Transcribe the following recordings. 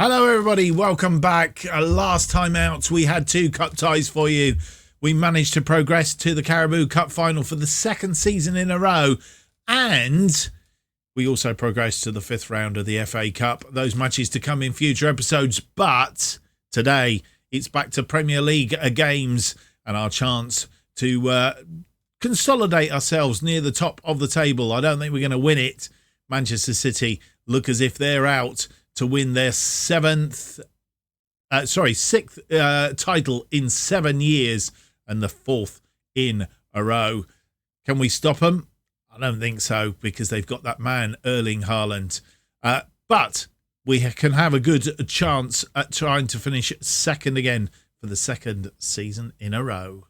Hello everybody, welcome back. Last time out we had 2 cup ties for you. We managed to progress to the Carabao Cup final for the second season in a row, and we also progressed to the 5th round of the FA Cup. Those matches to come in future episodes, but today it's back to Premier League games and our chance to consolidate ourselves near the top of the table. I don't think we're going to win it. Manchester City look as if they're out to win their sixth title in 7 years and the 4th in a row. Can we stop them? I don't think so, because they've got that man Erling Haaland. But we can have a good chance at trying to finish second again for the second season in a row.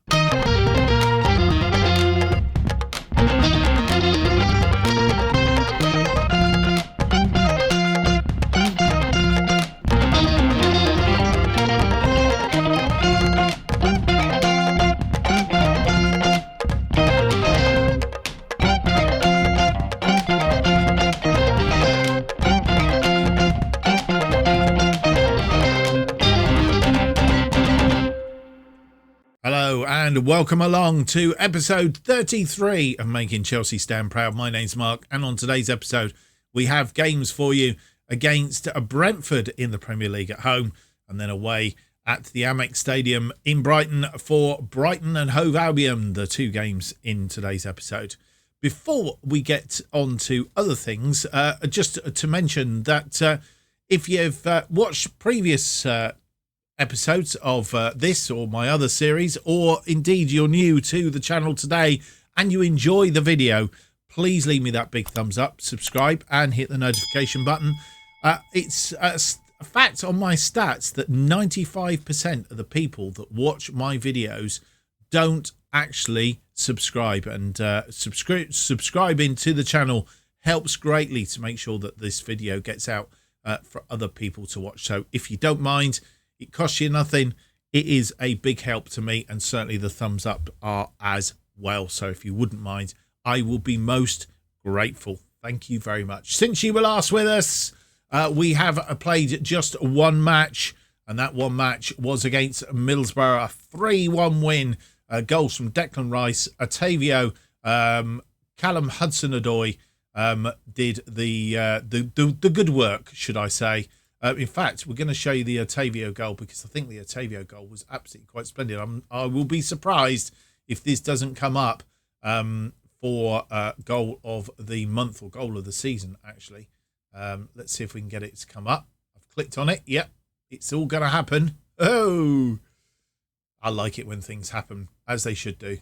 Hello and welcome along to episode 33 of Making Chelsea Stand Proud. My name's Mark, and on today's episode we have games for you against Brentford in the Premier League at home, and then away at the Amex Stadium in Brighton for Brighton and Hove Albion, the 2 games in today's episode. Before we get on to other things, just to mention that if you've watched previous episodes of this or my other series, or indeed you're new to the channel today and you enjoy the video, please leave me that big thumbs up, subscribe and hit the notification button. It's a fact on my stats that 95% of the people that watch my videos don't actually subscribe, and subscribing to the channel helps greatly to make sure that this video gets out for other people to watch. So if you don't mind, it costs you nothing. It is a big help to me, and certainly the thumbs up are as well. So if you wouldn't mind, I will be most grateful. Thank you very much. Since you were last with us, we have played just one match, and that one match was against Middlesbrough, a 3-1 win. Goals from Declan Rice, Otavio, Callum Hudson-Odoi did the good work, should I say. In fact, we're going to show you the Otavio goal, because I think the Otavio goal was absolutely quite splendid. I will be surprised if this doesn't come up for goal of the month or goal of the season, actually. Let's see if we can get it to come up. I've clicked on it. Yep, it's all going to happen. Oh, I like it when things happen as they should do.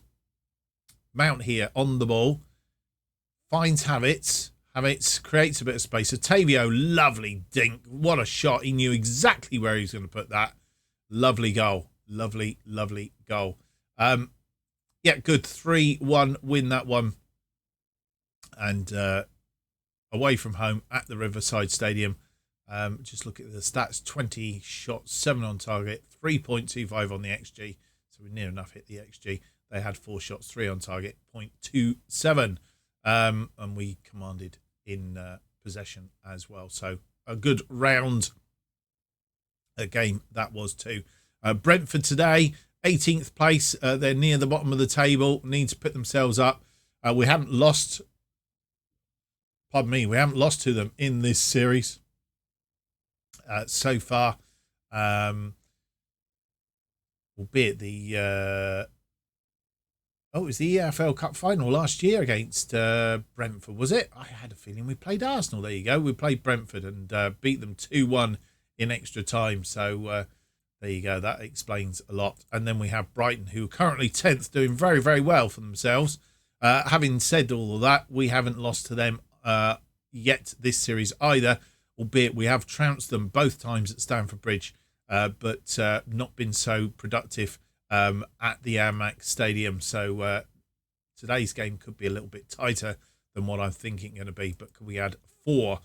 Mount here on the ball. Finds Havertz. Havertz creates a bit of space. Otavio, lovely dink. What a shot. He knew exactly where he was going to put that. Lovely goal. Lovely, lovely goal. Yeah, good 3-1 win, that one. And away from home at the Riverside Stadium. Just look at the stats. 20 shots, 7 on target, 3.25 on the XG. So we near enough hit the XG. They had 4 shots, 3 on target, 0.27. And we commanded in possession as well. So a good round game that was too. Brentford today, 18th place. They're near the bottom of the table, need to put themselves up. We haven't lost, we haven't lost to them in this series so far. Albeit the it was the EFL Cup final last year against Brentford, was it? I had a feeling we played Arsenal. There you go. We played Brentford and beat them 2-1 in extra time. So there you go. That explains a lot. And then we have Brighton, who are currently 10th, doing very, very well for themselves. Having said all of that, we haven't lost to them yet this series either, albeit we have trounced them both times at Stamford Bridge, but not been so productive at the Amex Stadium. So today's game could be a little bit tighter than what I'm thinking going to be. But could we add 4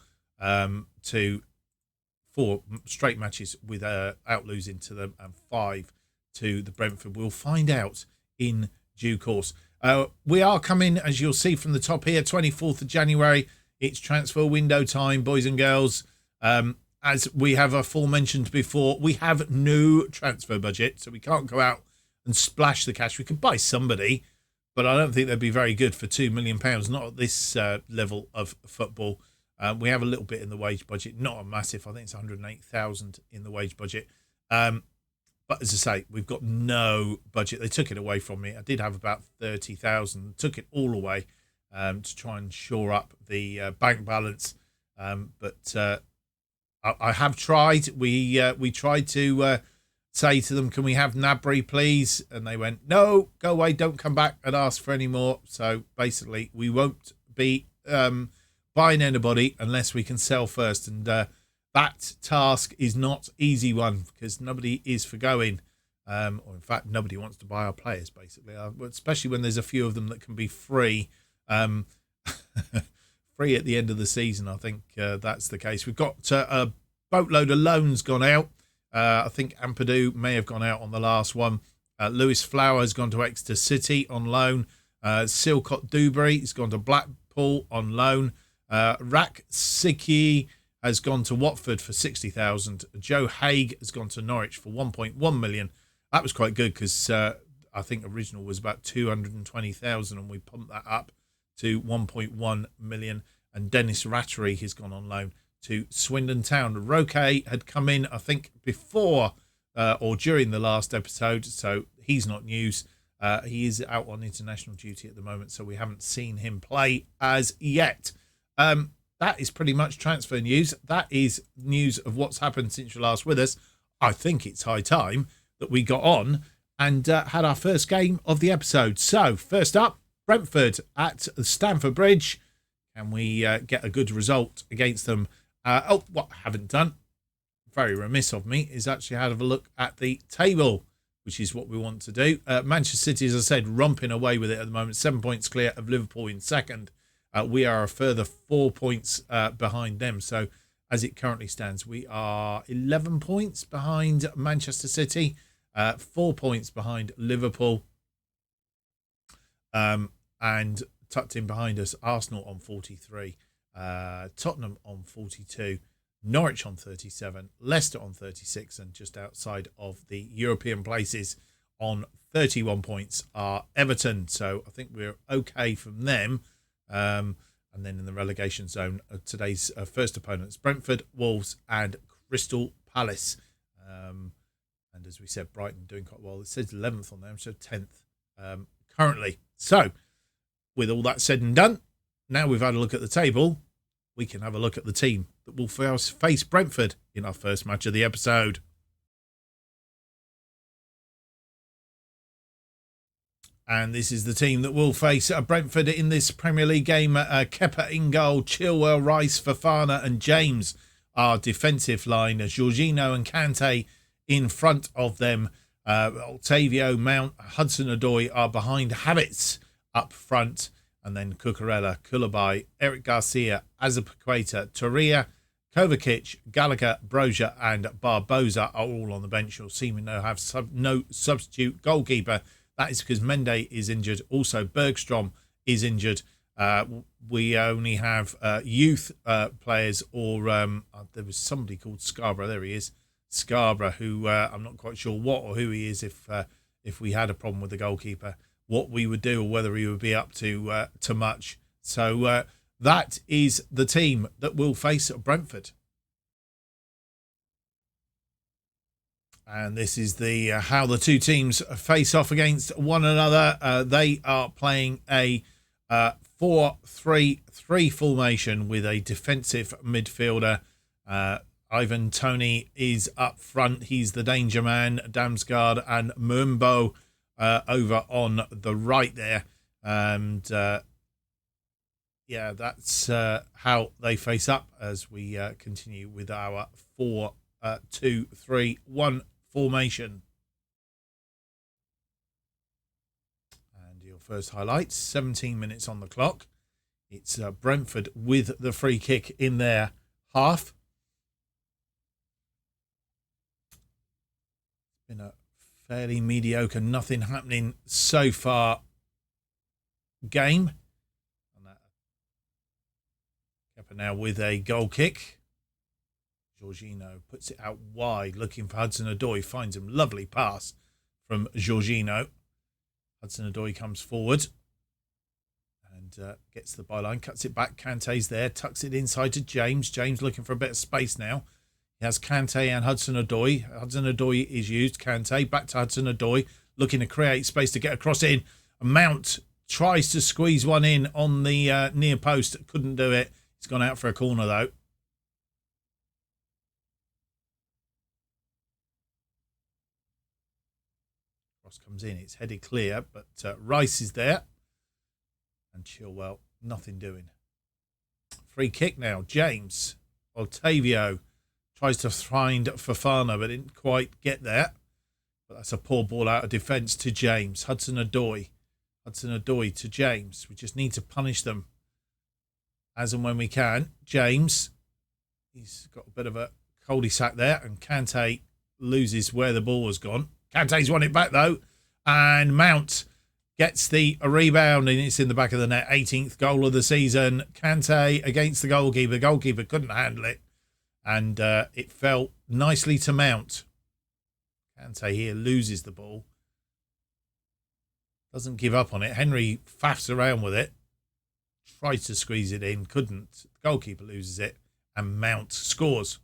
straight matches without losing to them, and 5 to the Brentford? We'll find out in due course. We are coming, as you'll see from the top here, 24th of January. It's transfer window time, boys and girls. as we have aforementioned before, we have no transfer budget, so we can't go out and splash the cash. We could buy somebody, but I don't think they'd be very good for £2 million, not at this level of football. We have a little bit in the wage budget, not a massive. I think it's 108,000 in the wage budget. But as I say, we've got no budget. They took it away from me. I did have about 30,000, took it all away to try and shore up the bank balance. But I have tried. We tried to say to them, can we have Nabry, please? And they went, no, go away, don't come back and ask for any more. So basically, we won't be buying anybody unless we can sell first. And that task is not easy one because nobody is forgoing. Or in fact, nobody wants to buy our players, basically, especially when there's a few of them that can be free. Free at the end of the season. I think that's the case. We've got a boatload of loans gone out. I think Ampadu may have gone out on the last one. Lewis Flower has gone to Exeter City on loan. Silcott Dewberry has gone to Blackpool on loan. Rak Siki has gone to Watford for 60,000. Joe Haig has gone to Norwich for 1.1 million. That was quite good because I think original was about 220,000 and we pumped that up to 1.1 million. And Dennis Rattery has gone on loan to Swindon Town. Roque had come in, I think, before or during the last episode, so he's not news. He is out on international duty at the moment, so we haven't seen him play as yet. That is pretty much transfer news. That is news of what's happened since you're last with us. I think it's high time that we got on and had our first game of the episode. So, first up, Brentford at Stamford Bridge. Can we get a good result against them? What I haven't done, very remiss of me, is actually have a look at the table, which is what we want to do. Manchester City, as I said, romping away with it at the moment. 7 points clear of Liverpool in second. We are a further 4 points behind them. So as it currently stands, we are 11 points behind Manchester City, 4 points behind Liverpool. And tucked in behind us, Arsenal on 43, Tottenham on 42, Norwich on 37, Leicester on 36, and just outside of the European places on 31 points are Everton. So I think we're okay from them. And then in the relegation zone, today's first opponents, Brentford, Wolves and Crystal Palace. And as we said, Brighton doing quite well. It says 11th on there, so 10th currently. So with all that said and done, now we've had a look at the table, we can have a look at the team that will face Brentford in our first match of the episode. And this is the team that will face Brentford in this Premier League game. Kepa in goal, Chilwell, Rice, Fofana and James. Our defensive line, Jorginho and Kante in front of them. Octavio, Mount, Hudson-Odoi are behind Havertz up front. And then Cucurella, Koulibaly, Eric Garcia, Azpilicueta, Torreira, Kovacic, Gallagher, Broja and Barbosa are all on the bench. You'll see we now have no substitute goalkeeper. That is because Mende is injured. Also, Bergstrom is injured. We only have youth players, or there was somebody called Scarborough. There he is, Scarborough, who I'm not quite sure what or who he is. If we had a problem with the goalkeeper, what we would do, or whether he would be up to much. So that is the team that will face Brentford. And this is the how the two teams face off against one another. They are playing a 4-3-3 formation with a defensive midfielder. Ivan Toney is up front. He's the danger man. Damsgaard and Mumbo over on the right there. And yeah, that's how they face up as we continue with our 4-2-3-1 formation. And your first highlights, 17 minutes on the clock. It's Brentford with the free kick in their half. It's been a fairly mediocre, nothing happening so far game. And Kepa now with a goal kick. Jorginho puts it out wide, looking for Hudson-Odoi. Finds him. Lovely pass from Jorginho. Hudson-Odoi comes forward and gets the byline, cuts it back. Kante's there, tucks it inside to James. James looking for a bit of space now. He has Kante and Hudson-Odoi. Hudson-Odoi is used. Kante back to Hudson-Odoi, looking to create space to get across in. Mount tries to squeeze one in on the near post. Couldn't do it. He's gone out for a corner though. Cross comes in. It's headed clear, but Rice is there. And Chilwell, nothing doing. Free kick now. James. Otavio tries to find Fofana, but didn't quite get there. But that's a poor ball out of defence to James. Hudson-Odoi. Hudson-Odoi to James. We just need to punish them as and when we can. James. He's got a bit of a cul-de-sac there. And Kante loses where the ball has gone. Kante's won it back though. And Mount gets the rebound and it's in the back of the net. 18th goal of the season. Kante against the goalkeeper. The goalkeeper couldn't handle it. And it fell nicely to Mount. Kante here loses the ball. Doesn't give up on it. Henry faffs around with it. Tries to squeeze it in. Couldn't. The goalkeeper loses it. And Mount scores.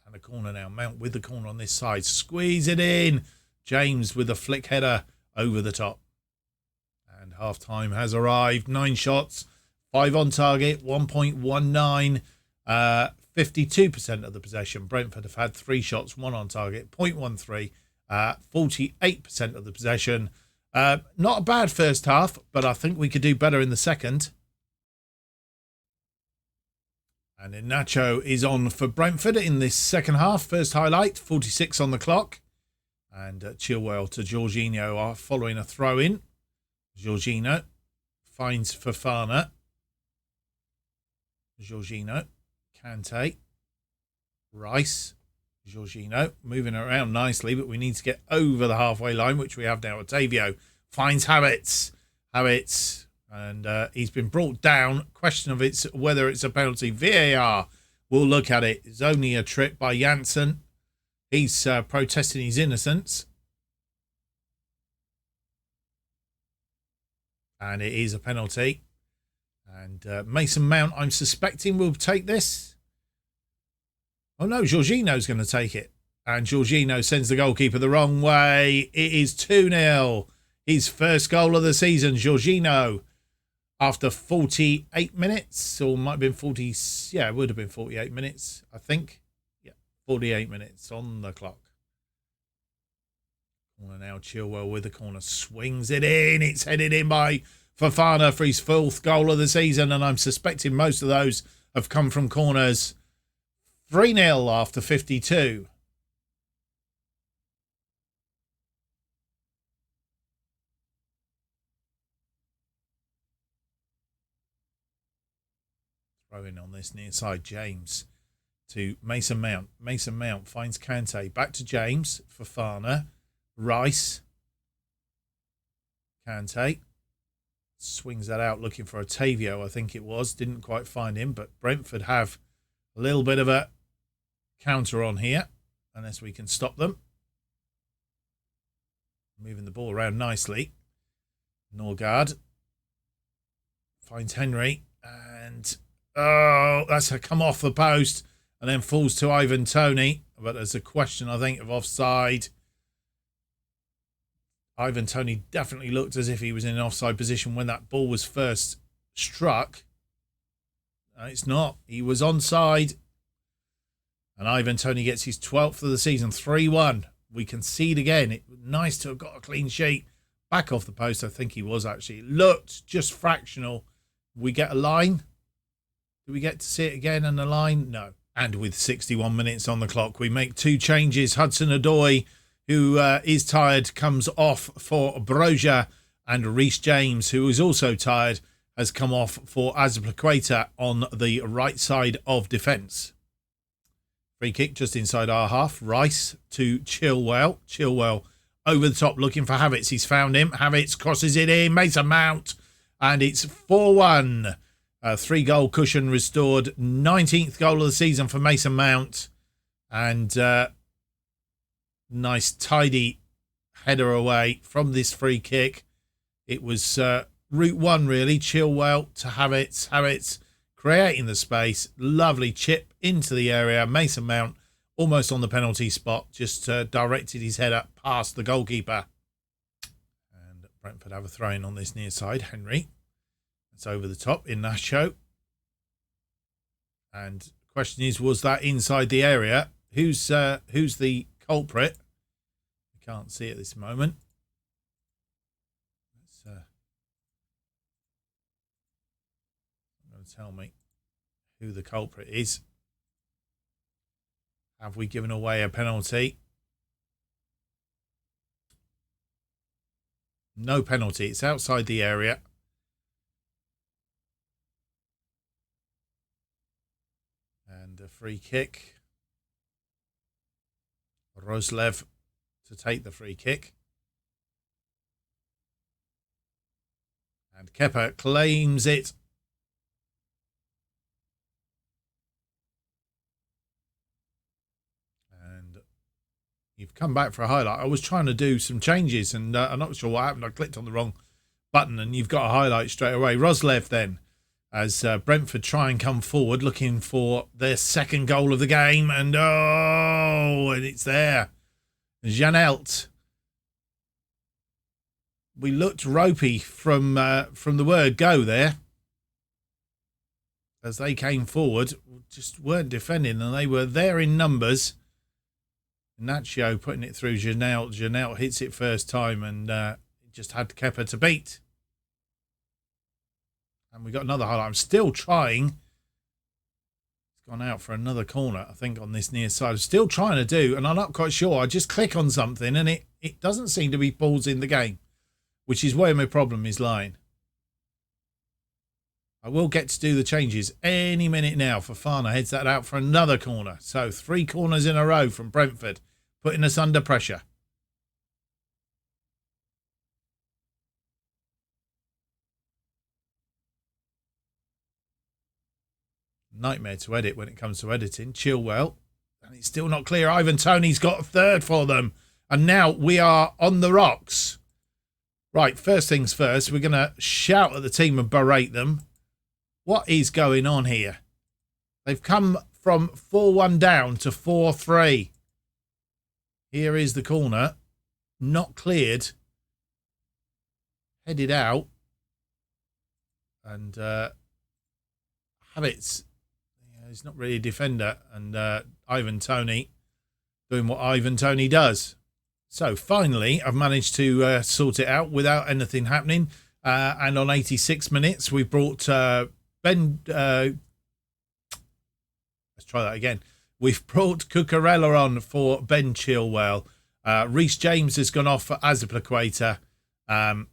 And a corner now. Mount with the corner on this side. Squeeze it in. James with a flick header over the top. And half-time has arrived. 9 shots. 5 on target. 1.19. 52% of the possession. Brentford have had 3 shots. 1 on target. 0.13. 48% of the possession. Not a bad first half, but I think we could do better in the second. And Iheanacho is on for Brentford in this second half. First highlight, 46 on the clock. And Chilwell to Jorginho are following a throw-in. Jorginho finds Fofana. Jorginho, Kante, Rice, Jorginho moving around nicely, but we need to get over the halfway line, which we have now. Otavio finds Havertz, and he's been brought down. Question of whether it's a penalty. VAR will look at it. It's only a trip by Janssen. He's protesting his innocence. And it is a penalty. And Mason Mount, I'm suspecting, will take this. Oh no, Jorginho's going to take it. And Jorginho sends the goalkeeper the wrong way. It is 2-0. His first goal of the season, Jorginho. After 48 minutes, or might have been 40, yeah, it would have been 48 minutes, I think. Yeah, 48 minutes on the clock. Corner now, Chilwell with the corner, swings it in. It's headed in by Fofana for his 4th goal of the season, and I'm suspecting most of those have come from corners. 3-0 after 52. Throwing on this near side, James to Mason Mount. Mason Mount finds Kante. Back to James. Fofana. Rice. Kante. Swings that out looking for Otavio, I think it was. Didn't quite find him, but Brentford have a little bit of a counter on here, unless we can stop them. Moving the ball around nicely. Norgard finds Henry, and oh, that's a come off the post and then falls to Ivan Toney. But there's a question, I think, of offside. Ivan Toney definitely looked as if he was in an offside position when that ball was first struck. No, it's not. He was onside. And Ivan Toney gets his 12th of the season, 3-1. We concede again. Nice to have got a clean sheet. Back off the post, I think he was actually. It looked just fractional. We get a line. Do we get to see it again on the line? No. And with 61 minutes on the clock, we make 2 changes. Hudson-Odoi, who is tired, comes off for Broja, and Reece James, who is also tired, has come off for Azpilicueta on the right side of defence. Free kick just inside our half. Rice to Chilwell. Chilwell over the top looking for Havertz. He's found him. Havertz crosses it in. Mason Mount. And it's 4-1. 3-goal cushion restored. 19th goal of the season for Mason Mount. And nice tidy header away from this free kick. It was route one, really. Chilwell to Havertz creating the space. Lovely chip into the area. Mason Mount almost on the penalty spot. Just directed his header past the goalkeeper. And Brentford have a throw-in on this near side. Henry. It's over the top in Nacho. And the question is, was that inside the area? Who's the culprit? I can't see at this moment. It's going to tell me who the culprit is. Have we given away a penalty? No penalty. It's outside the area. And a free kick. Roslev to take the free kick. And Kepa claims it. And you've come back for a highlight. I was trying to do some changes and I'm not sure what happened. I clicked on the wrong button and you've got a highlight straight away. Roslev then, as Brentford try and come forward looking for their second goal of the game. And and it's there. Janelt. We looked ropey from the word go there. As they came forward, just weren't defending and they were there in numbers. Nacho putting it through Janelt. Janelt hits it first time and just had Kepa to beat. And we got another highlight. I'm still trying. It's gone out for another corner, I think, on this near side. I'm still trying to do, and I'm not quite sure. I just click on something, and it doesn't seem to be pausing the game, which is where my problem is lying. I will get to do the changes any minute now. Fofana heads that out for another corner. So 3 corners in a row from Brentford, putting us under pressure. Nightmare to edit when it comes to editing. Chilwell. And it's still not clear. Ivan Toney's got a third for them. And now we are on the rocks. Right, first things first. We're going to shout at the team and berate them. What is going on here? They've come from 4-1 down to 4-3. Here is the corner. Not cleared. Headed out. And Havertz. He's not really a defender. And Ivan Toney doing what Ivan Toney does. So finally, I've managed to sort it out without anything happening. And on 86 minutes, we brought Ben. Let's try that again. We've brought Cucurella on for Ben Chilwell. Reece James has gone off for Azpilicueta. I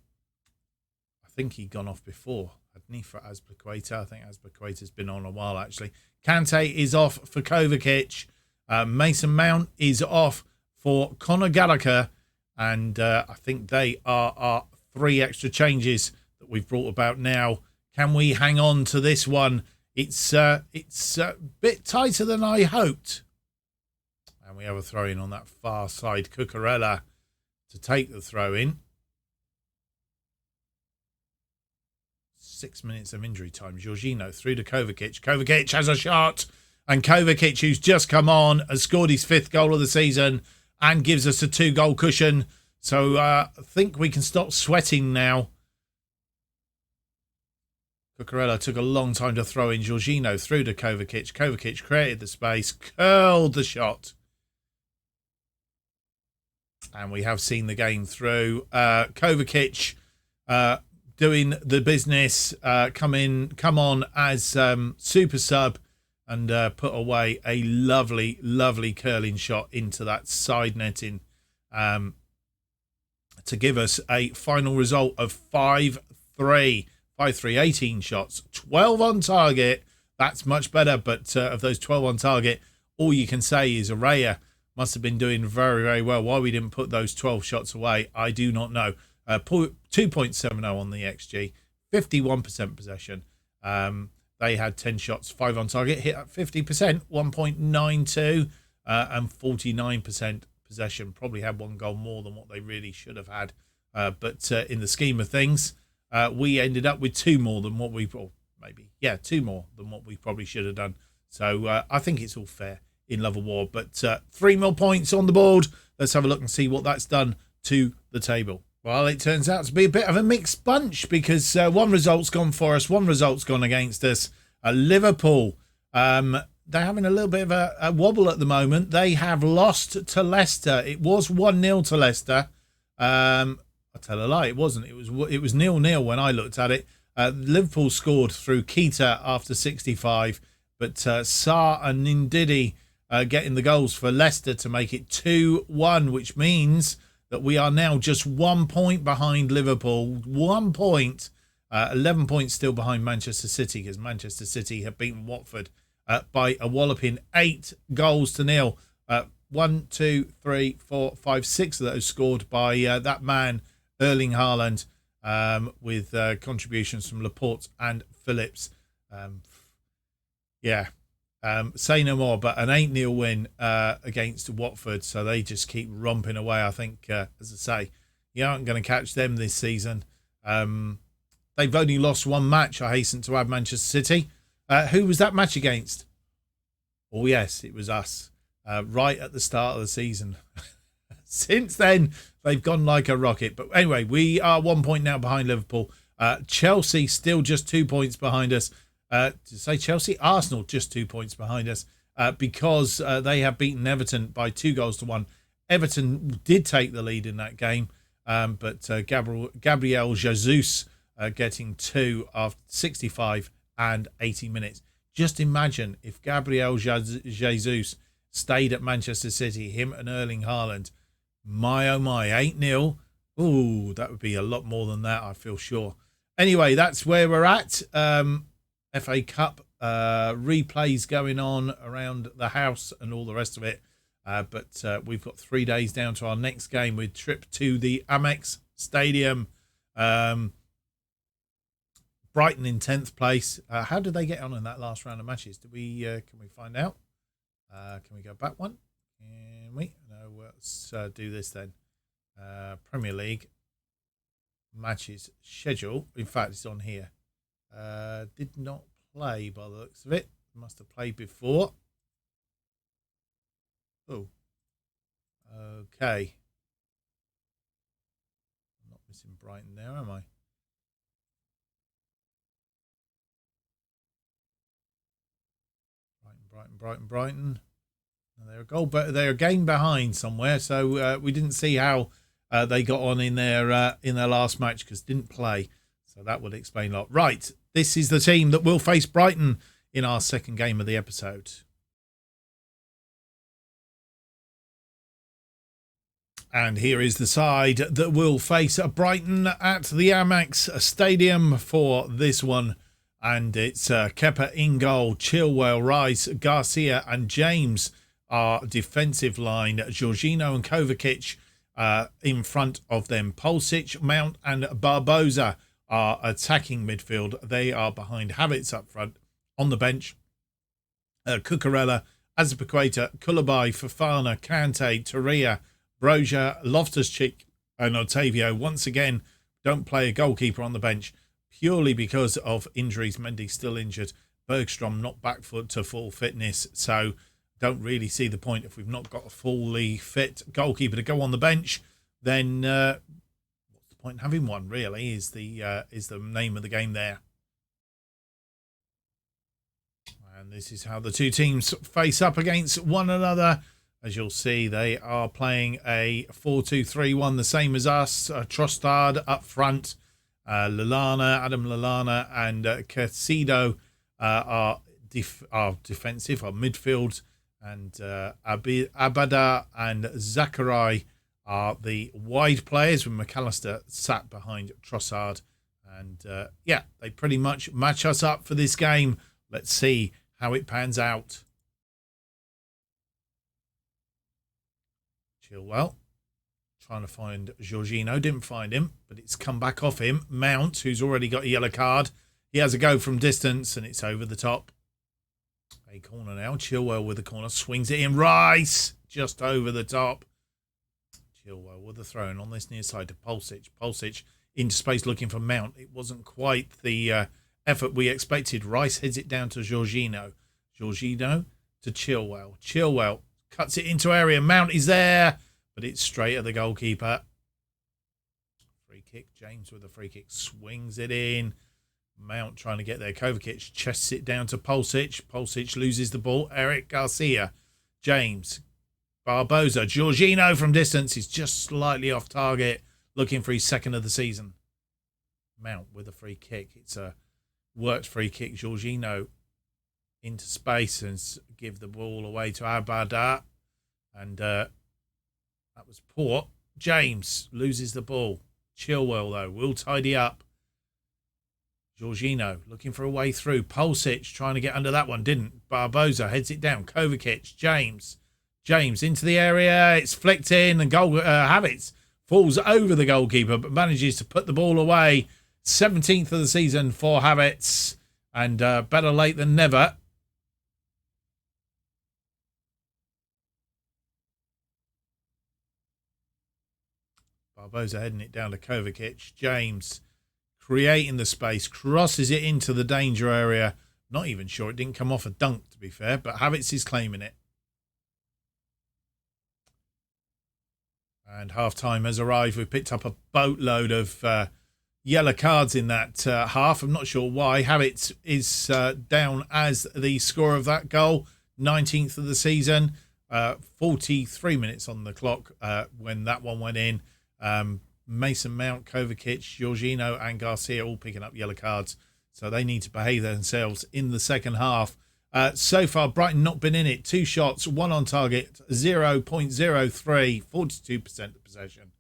think he'd gone off before, hadn't he, for Azpilicueta? I think Azpilicueta's been on a while, actually. Kante is off for Kovacic. Mason Mount is off for Conor Gallagher. And I think they are our 3 extra changes that we've brought about now. Can we hang on to this one? It's a bit tighter than I hoped. And we have a throw-in on that far side. Cucurella to take the throw-in. 6 minutes of injury time. Jorginho through to Kovacic. Kovacic has a shot. And Kovacic, who's just come on, has scored his 5th goal of the season and gives us a 2-goal cushion. So I think we can stop sweating now. Cucurella took a long time to throw in. Jorginho through to Kovacic. Kovacic created the space, curled the shot. And we have seen the game through. Kovacic doing the business, come on as super sub and put away a lovely, lovely curling shot into that side netting to give us a final result of 5-3. 5-3, 18 shots, 12 on target. That's much better, but of those 12 on target, all you can say is Araya must have been doing very, very well. Why we didn't put those 12 shots away, I do not know. 2.70 on the XG, 51% possession. They had 10 shots, 5 on target, hit at 50%, 1.92, and 49% possession. Probably had 1 goal more than what they really should have had. But in the scheme of things, we ended up with 2 more than what we, or maybe, 2 more than what we probably should have done. So I think it's all fair in love of war. But 3 more points on the board. Let's have a look and see what that's done to the table. Well, it turns out to be a bit of a mixed bunch because one result's gone for us, one result's gone against us. Liverpool, they're having a little bit of a wobble at the moment. They have lost to Leicester. It was 1-0 to Leicester. I tell a lie, it wasn't. It was 0-0 when I looked at it. Liverpool scored through Keita after 65, but Sarr and Ndidi getting the goals for Leicester to make it 2-1, which means that we are now just 1 point behind Liverpool. 1 point. 11 points still behind Manchester City because Manchester City have beaten Watford by a walloping 8-0. 1, 2, 3, 4, 5, 6 of those scored by that man, Erling Haaland, with contributions from Laporte and Phillips. Say no more, but an 8-0 win against Watford, so they just keep romping away. I think, as I say, you aren't going to catch them this season. They've only lost 1 match, I hasten to add, Manchester City. Who was that match against? Oh, yes, it was us, right at the start of the season. Since then, they've gone like a rocket. But anyway, we are 1 point now behind Liverpool. Chelsea still just 2 points behind us. To say Chelsea, Arsenal just 2 points behind us because they have beaten Everton by 2-1. Everton did take the lead in that game, but Gabriel Jesus getting 2 after 65 and 80 minutes. Just imagine if Gabriel Jesus stayed at Manchester City, him and Erling Haaland. My, oh my, 8-0. Ooh, that would be a lot more than that, I feel sure. Anyway, that's where we're at. FA Cup replays going on around the house and all the rest of it. But we've got 3 days down to our next game with trip to the Amex Stadium. Brighton in 10th place. How did they get on in that last round of matches? Can we find out? Can we go back one? Can we? No, let's do this then. Premier League matches schedule. In fact, it's on here. Did not play by the looks of it. Must have played before. Oh. Okay. I'm not missing Brighton there, am I? Brighton. They're a goal, but they're a game behind somewhere. So we didn't see how they got on in their last match because didn't play. So that would explain a lot. Right, this is the team that will face Brighton in our second game of the episode. And here is the side that will face Brighton at the Amex Stadium for this one. And it's Kepa in goal, Chilwell, Rice, Garcia and James are defensive line. Jorginho and Kovacic in front of them. Pulisic, Mount and Barbosa are attacking midfield. They are behind Havertz up front. On the bench, Cucurella, Azpilicueta, Koulibaly, Fofana, Kante, Torreira, Broja, Loftus-Cheek and Otavio once again don't play a goalkeeper on the bench purely because of injuries. Mendy's still injured. Bergstrom not back to full fitness. So don't really see the point if we've not got a fully fit goalkeeper to go on the bench. Then what's the point in having one? Really, is the name of the game there. And this is how the two teams face up against one another. As you'll see, they are playing a 4-2-3-1, the same as us. Trossard up front. Adam Lallana and Caicedo are defensive, or midfield. And Abada and Zachary are the wide players, with McAllister sat behind Trossard. And they pretty much match us up for this game. Let's see how it pans out. Chilwell trying to find Jorginho, didn't find him, but it's come back off him. Mount, who's already got a yellow card, He has a go from distance, and it's over the top. A corner now. Chilwell with the corner. Swings it in. Rice just over the top. Chilwell with the throw in on this near side to Pulisic. Pulisic into space looking for Mount. It wasn't quite the effort we expected. Rice heads it down to Jorginho. Jorginho to Chilwell. Chilwell cuts it into area. Mount is there, but it's straight at the goalkeeper. Free kick. James with a free kick. Swings it in. Mount trying to get there. Kovacic chests it down to Pulisic. Pulisic loses the ball. Eric Garcia. James. Barbosa. Jorginho from distance. He's just slightly off target. Looking for his second of the season. Mount with a free kick. It's a worked free kick. Jorginho into space and give the ball away to Abada. And that was poor. James loses the ball. Chilwell, though, will tidy up. Jorginho looking for a way through. Pulisic trying to get under that one. Didn't. Barbosa heads it down. Kovacic. James. James into the area. It's flicked in. And Havertz falls over the goalkeeper but manages to put the ball away. 17th of the season for Havertz. And better late than never. Barbosa heading it down to Kovacic. James creating the space, crosses it into the danger area. Not even sure it didn't come off a dunk, to be fair, but Havertz is claiming it. And half-time has arrived. We've picked up a boatload of yellow cards in that half. I'm not sure why. Havertz is down as the scorer of that goal. 19th of the season. 43 minutes on the clock when that one went in. Mason Mount, Kovacic, Jorginho and Garcia all picking up yellow cards. So they need to behave themselves in the second half. So far, Brighton not been in it. 2 shots, 1 on target, 0.03, 42% of possession.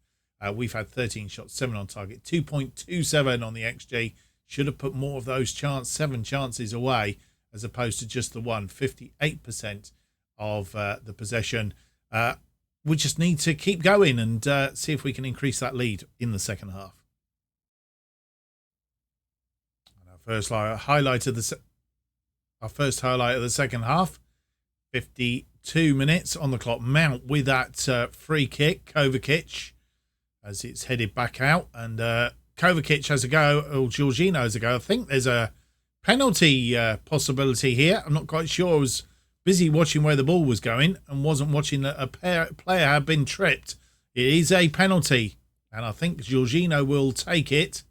We've had 13 shots, 7 on target, 2.27 on the XG. Should have put more of those 7 chances away as opposed to just the one. 58% of the possession. We just need to keep going and see if we can increase that lead in the second half. And our first highlight of the second half. 52 minutes on the clock. Mount with that free kick. Kovacic as it's headed back out, and Kovacic has a go. Or Jorginho has a go. I think there's a penalty possibility here. I'm not quite sure. I was busy watching where the ball was going and wasn't watching that a player had been tripped. It is a penalty, and I think Jorginho will take it.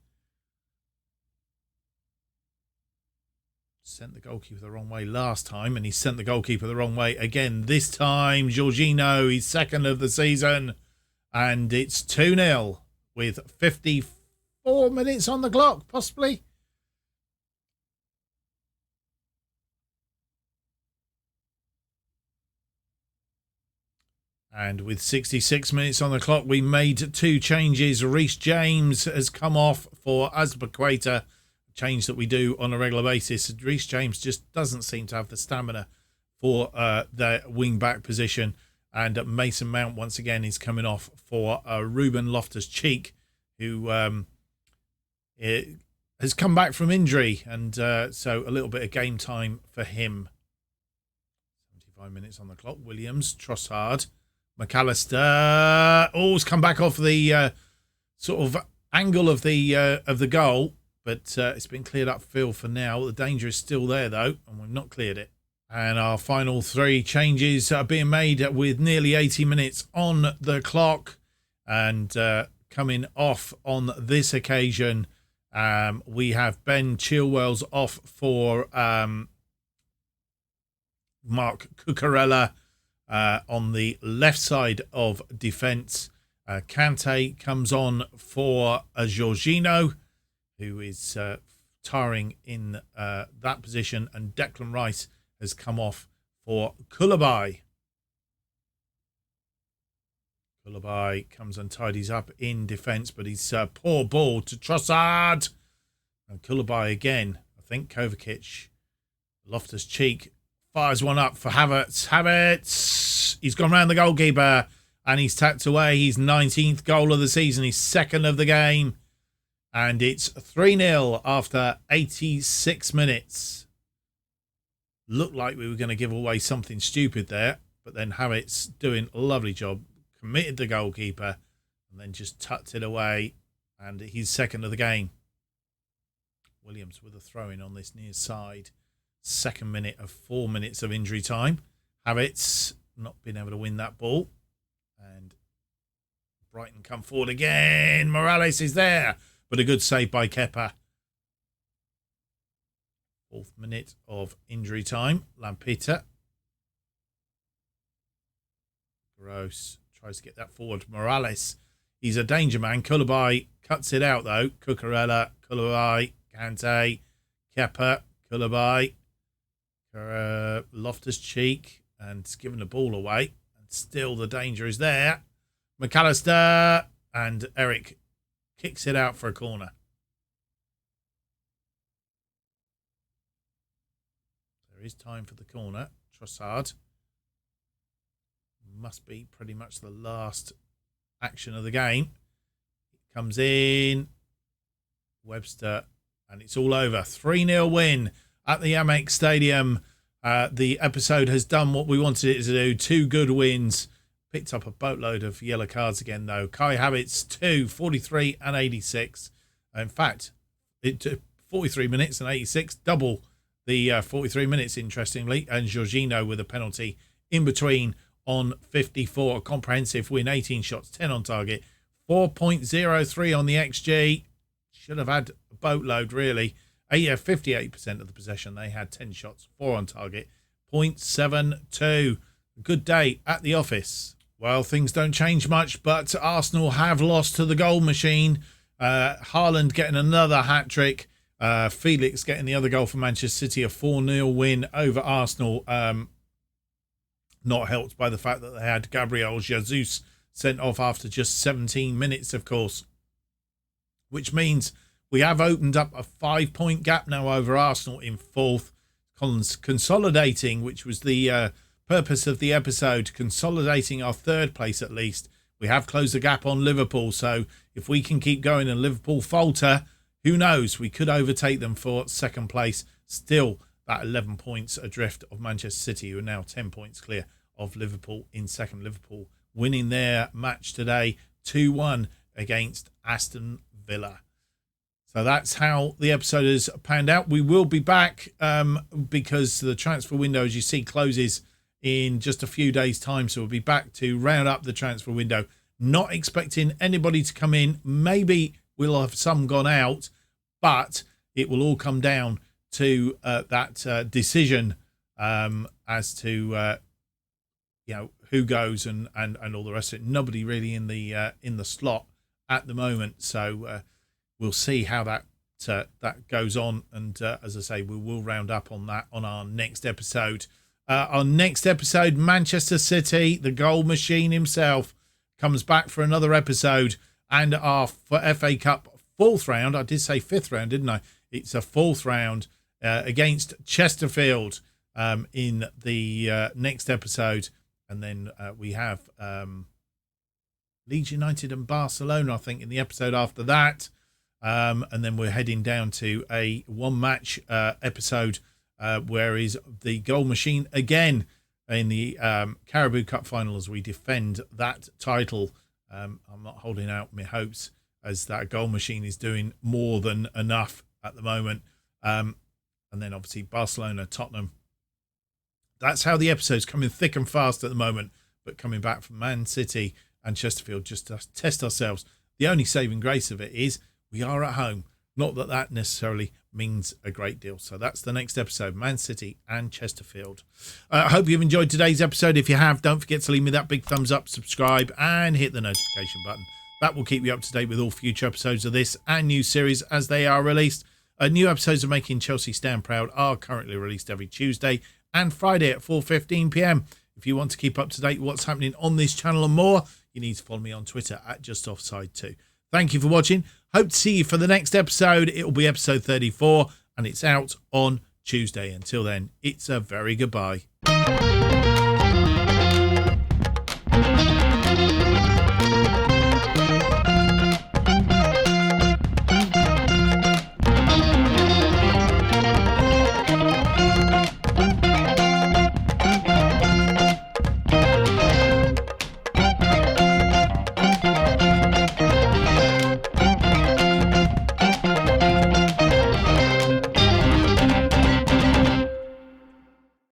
Sent the goalkeeper the wrong way last time, and he sent the goalkeeper the wrong way again this time. Jorginho, he's second of the season, and it's 2-0 with 54 minutes on the clock, possibly. And with 66 minutes on the clock, we made 2 changes. Reece James has come off for Azpilicueta, a change that we do on a regular basis. Reece James just doesn't seem to have the stamina for the wing-back position. And Mason Mount, once again, is coming off for Ruben Loftus-Cheek, who has come back from injury. And so a little bit of game time for him. 75 minutes on the clock. Williams, Trossard, McAllister. Has come back off the sort of angle of the goal, but it's been cleared up field for now. The danger is still there though, and we've not cleared it. And our final 3 changes are being made with nearly 80 minutes on the clock, and coming off on this occasion, we have Ben Chilwell's off for Mark Cucurella. On the left side of defence, Kante comes on for Jorginho, who is tiring in that position, and Declan Rice has come off for Koulibaly. Koulibaly comes and tidies up in defence, but he's poor ball to Trossard. And Koulibaly again. I think Kovacic, Loftus-Cheek fires one up for Havertz. Havertz, he's gone round the goalkeeper and he's tapped away his 19th goal of the season. He's second of the game. And it's 3-0 after 86 minutes. Looked like we were going to give away something stupid there, but then Havertz doing a lovely job, committed the goalkeeper, and then just tucked it away, and he's second of the game. Williams with a throw-in on this near side. Second minute of 4 minutes of injury time. Havertz not been able to win that ball. And Brighton come forward again. Morales is there, but a good save by Kepa. 4th minute of injury time. Lampita. Gross tries to get that forward. Morales, he's a danger man. Koulibaly cuts it out though. Cucurella, Koulibaly, Kante, Kepa, Koulibaly, Loftus-Cheek, and giving the ball away. And still the danger is there. McAllister, and Eric kicks it out for a corner. There is time for the corner. Trossard. Must be pretty much the last action of the game. It comes in. Webster. And it's all over. 3-0 win at the Amex Stadium. The episode has done what we wanted it to do. 2 good wins. Picked up a boatload of yellow cards again, though. Kai Havertz, 2, 43 and 86. In fact, it took 43 minutes and 86. Double the 43 minutes, interestingly. And Jorginho with a penalty in between on 54. A comprehensive win, 18 shots, 10 on target. 4.03 on the XG. Should have had a boatload, really. 58% of the possession. They had 10 shots, 4 on target. 0.72. Good day at the office. Well, things don't change much, but Arsenal have lost to the goal machine. Haaland getting another hat-trick. Felix getting the other goal for Manchester City. A 4-0 win over Arsenal. Not helped by the fact that they had Gabriel Jesus sent off after just 17 minutes, of course. Which means we have opened up a 5-point gap now over Arsenal in 4th. Consolidating, which was the purpose of the episode, consolidating our 3rd place at least. We have closed the gap on Liverpool, so if we can keep going and Liverpool falter, who knows, we could overtake them for 2nd place. Still that 11 points adrift of Manchester City, who are now 10 points clear of Liverpool in 2nd. Liverpool winning their match today 2-1 against Aston Villa. So that's how the episode has panned out. We will be back because the transfer window, as you see, closes in just a few days' time. So we'll be back to round up the transfer window. Not expecting anybody to come in. Maybe we'll have some gone out, but it will all come down to that decision as to who goes and all the rest of it. Nobody really in the slot at the moment. So we'll see how that goes on. And as I say, we will round up on that on our next episode. Our next episode, Manchester City, the goal machine himself, comes back for another episode. And our FA Cup 4th round, I did say 5th round, didn't I? It's a 4th round against Chesterfield in the next episode. And then we have Leeds United and Barcelona, I think, in the episode after that. And then we're heading down to a 1-match episode where is the goal machine again in the Carabao Cup final as we defend that title. I'm not holding out my hopes as that goal machine is doing more than enough at the moment. And then obviously Barcelona, Tottenham. That's how the episode's coming thick and fast at the moment. But coming back from Man City and Chesterfield just to test ourselves. The only saving grace of it is we are at home. Not that that necessarily means a great deal. So that's the next episode, Man City and Chesterfield. I hope you've enjoyed today's episode. If you have, don't forget to leave me that big thumbs up, subscribe, and hit the notification button. That will keep you up to date with all future episodes of this and new series as they are released. New episodes of Making Chelsea Stand Proud are currently released every Tuesday and Friday at 4:15 p.m. If you want to keep up to date with what's happening on this channel and more, you need to follow me on Twitter at JustOffsideFM. Thank you for watching. Hope to see you for the next episode. It will be episode 34 and it's out on Tuesday. Until then, it's a very goodbye.